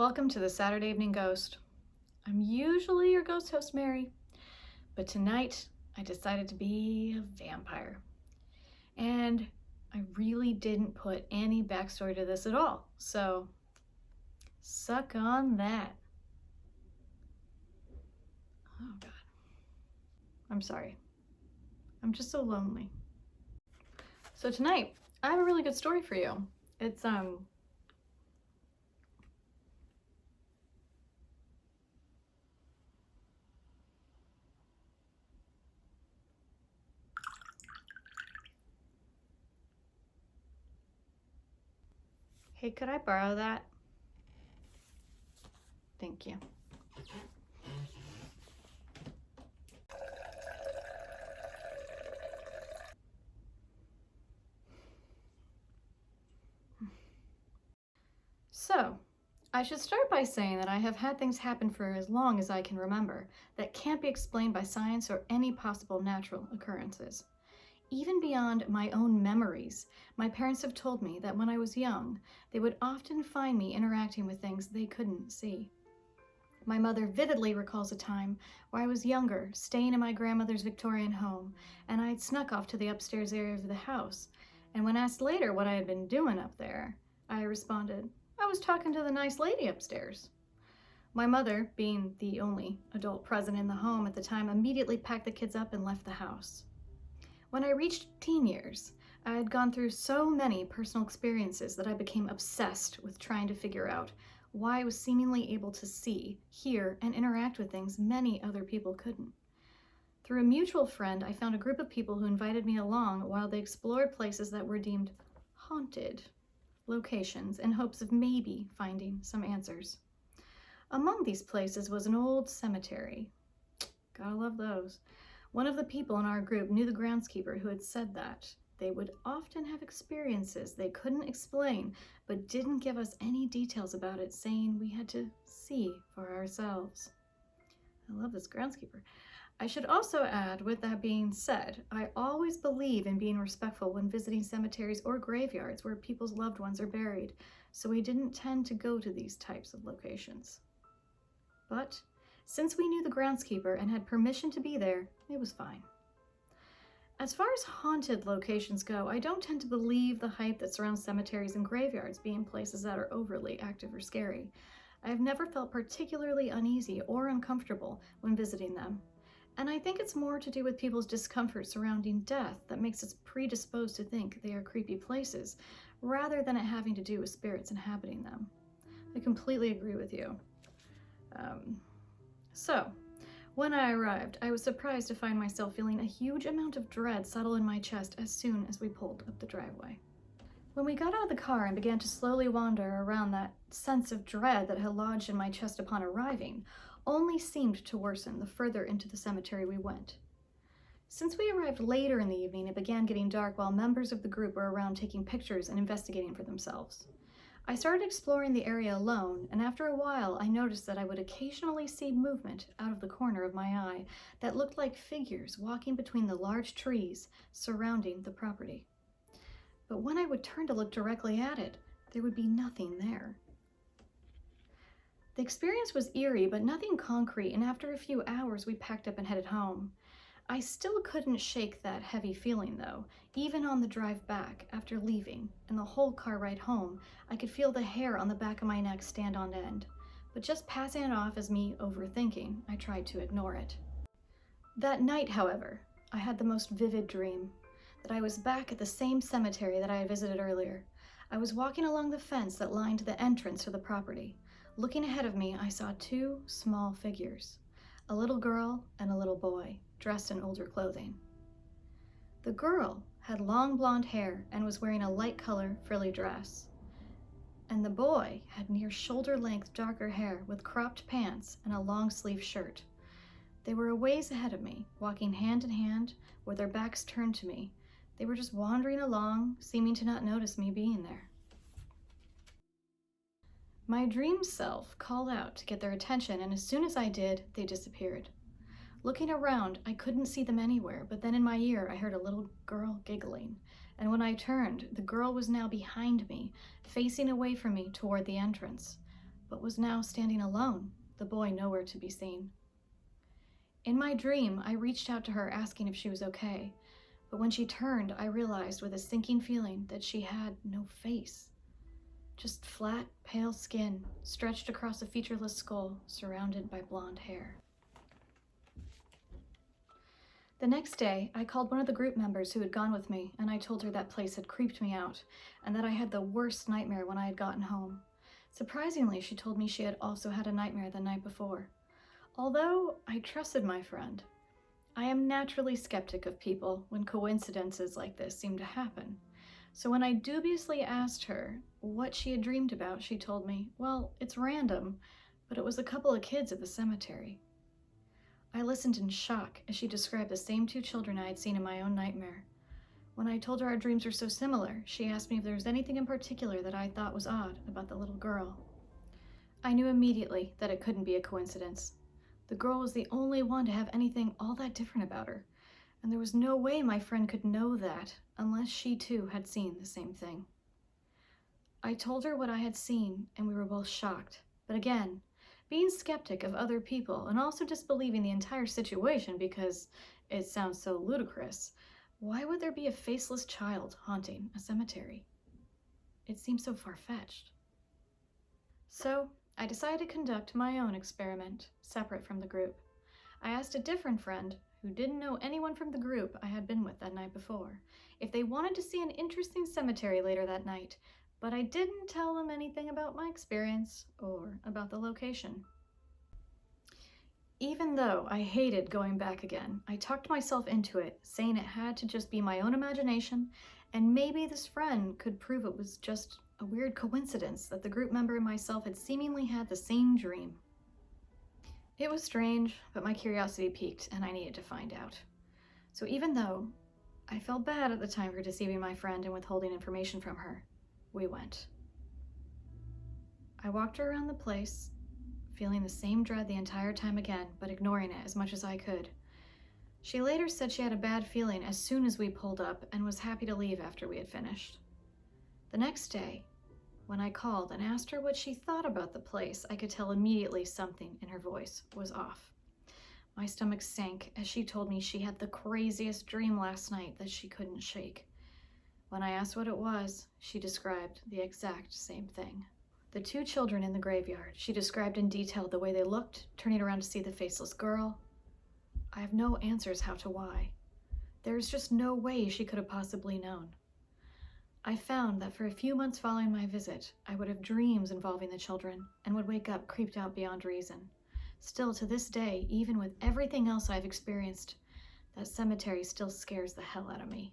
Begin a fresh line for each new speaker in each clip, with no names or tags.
Welcome to the Saturday Evening Ghost. I'm usually your ghost host, Mary, but tonight I decided to be a vampire. And I really didn't put any backstory to this at all, so suck on that. Oh God. I'm sorry. I'm just so lonely. So tonight, I have a really good story for you. It's Hey, could I borrow that? Thank you. So, I should start by saying that I have had things happen for as long as I can remember that can't be explained by science or any possible natural occurrences. Even beyond my own memories, my parents have told me that when I was young, they would often find me interacting with things they couldn't see. My mother vividly recalls a time where I was younger, staying in my grandmother's Victorian home, and I had snuck off to the upstairs area of the house. And when asked later what I had been doing up there, I responded, I was talking to the nice lady upstairs. My mother, being the only adult present in the home at the time, immediately packed the kids up and left the house. When I reached teen years, I had gone through so many personal experiences that I became obsessed with trying to figure out why I was seemingly able to see, hear, and interact with things many other people couldn't. Through a mutual friend, I found a group of people who invited me along while they explored places that were deemed haunted locations in hopes of maybe finding some answers. Among these places was an old cemetery. Gotta love those. One of the people in our group knew the groundskeeper who had said that they would often have experiences they couldn't explain, but didn't give us any details about it, saying we had to see for ourselves. I love this groundskeeper. I should also add, with that being said, I always believe in being respectful when visiting cemeteries or graveyards where people's loved ones are buried, so we didn't tend to go to these types of locations. But since we knew the groundskeeper and had permission to be there, it was fine. As far as haunted locations go, I don't tend to believe the hype that surrounds cemeteries and graveyards being places that are overly active or scary. I have never felt particularly uneasy or uncomfortable when visiting them. And I think it's more to do with people's discomfort surrounding death that makes us predisposed to think they are creepy places, rather than it having to do with spirits inhabiting them. I completely agree with you. So, when I arrived, I was surprised to find myself feeling a huge amount of dread settle in my chest as soon as we pulled up the driveway. When we got out of the car and began to slowly wander around, that sense of dread that had lodged in my chest upon arriving only seemed to worsen the further into the cemetery we went. Since we arrived later in the evening, it began getting dark while members of the group were around taking pictures and investigating for themselves. I started exploring the area alone, and after a while I noticed that I would occasionally see movement out of the corner of my eye that looked like figures walking between the large trees surrounding the property. But when I would turn to look directly at it, there would be nothing there. The experience was eerie, but nothing concrete, and after a few hours we packed up and headed home. I still couldn't shake that heavy feeling though. Even on the drive back after leaving and the whole car ride home, I could feel the hair on the back of my neck stand on end. But just passing it off as me overthinking, I tried to ignore it. That night, however, I had the most vivid dream. That I was back at the same cemetery that I had visited earlier. I was walking along the fence that lined the entrance to the property. Looking ahead of me, I saw two small figures. A little girl and a little boy, dressed in older clothing. The girl had long blonde hair and was wearing a light color frilly dress. And the boy had near shoulder length darker hair with cropped pants and a long sleeve shirt. They were a ways ahead of me, walking hand in hand with their backs turned to me. They were just wandering along, seeming to not notice me being there. My dream self called out to get their attention, and as soon as I did, they disappeared. Looking around, I couldn't see them anywhere, but then in my ear I heard a little girl giggling, and when I turned, the girl was now behind me, facing away from me toward the entrance. but was now standing alone, the boy nowhere to be seen. In my dream, I reached out to her asking if she was okay, but when she turned, I realized with a sinking feeling that she had no face. Just flat, pale skin stretched across a featureless skull surrounded by blonde hair. The next day, I called one of the group members who had gone with me, and I told her that place had creeped me out, and that I had the worst nightmare when I had gotten home. Surprisingly, she told me she had also had a nightmare the night before. Although I trusted my friend, I am naturally skeptic of people when coincidences like this seem to happen. So when I dubiously asked her what she had dreamed about, she told me, well, it's random, but it was a couple of kids at the cemetery. I listened in shock as she described the same two children I had seen in my own nightmare. When I told her our dreams were so similar, she asked me if there was anything in particular that I thought was odd about the little girl. I knew immediately that it couldn't be a coincidence. The girl was the only one to have anything all that different about her, and there was no way my friend could know that unless she too had seen the same thing. I told her what I had seen, and we were both shocked, but again, being skeptic of other people and also disbelieving the entire situation because it sounds so ludicrous. Why would there be a faceless child haunting a cemetery? It seems so far-fetched. So I decided to conduct my own experiment, separate from the group. I asked a different friend, who didn't know anyone from the group I had been with that night before, if they wanted to see an interesting cemetery later that night, but I didn't tell them anything about my experience or about the location. Even though I hated going back again, I talked myself into it, saying it had to just be my own imagination, and maybe this friend could prove it was just a weird coincidence that the group member and myself had seemingly had the same dream. It was strange, but my curiosity piqued and I needed to find out. So even though I felt bad at the time for deceiving my friend and withholding information from her, we went. I walked her around the place, feeling the same dread the entire time again, but ignoring it as much as I could. She later said she had a bad feeling as soon as we pulled up and was happy to leave after we had finished. The next day, when I called and asked her what she thought about the place, I could tell immediately something in her voice was off. My stomach sank as she told me she had the craziest dream last night that she couldn't shake. When I asked what it was, she described the exact same thing. The two children in the graveyard, she described in detail the way they looked, turning around to see the faceless girl. I have no answers how to why. There's just no way she could have possibly known. I found that for a few months following my visit, I would have dreams involving the children and would wake up creeped out beyond reason. Still, to this day, even with everything else I've experienced, that cemetery still scares the hell out of me,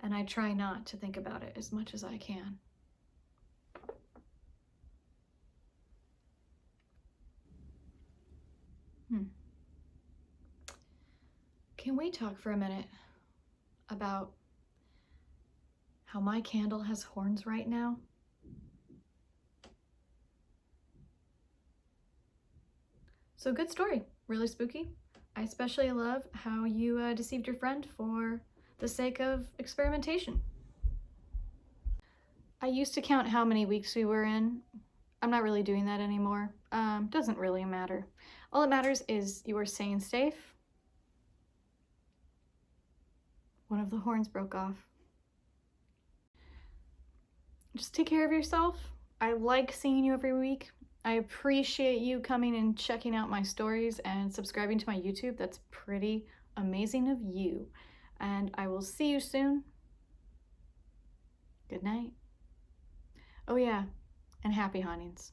and I try not to think about it as much as I can. Can we talk for a minute about how my candle has horns right now? So good story, really spooky. I especially love how you deceived your friend for the sake of experimentation. I used to count how many weeks we were in. I'm not really doing that anymore. Doesn't really matter. All that matters is you are staying safe. One of the horns broke off. Just take care of yourself. I like seeing you every week. I appreciate you coming and checking out my stories and subscribing to my YouTube. That's pretty amazing of you. And I will see you soon. Good night. Oh yeah, and happy hauntings.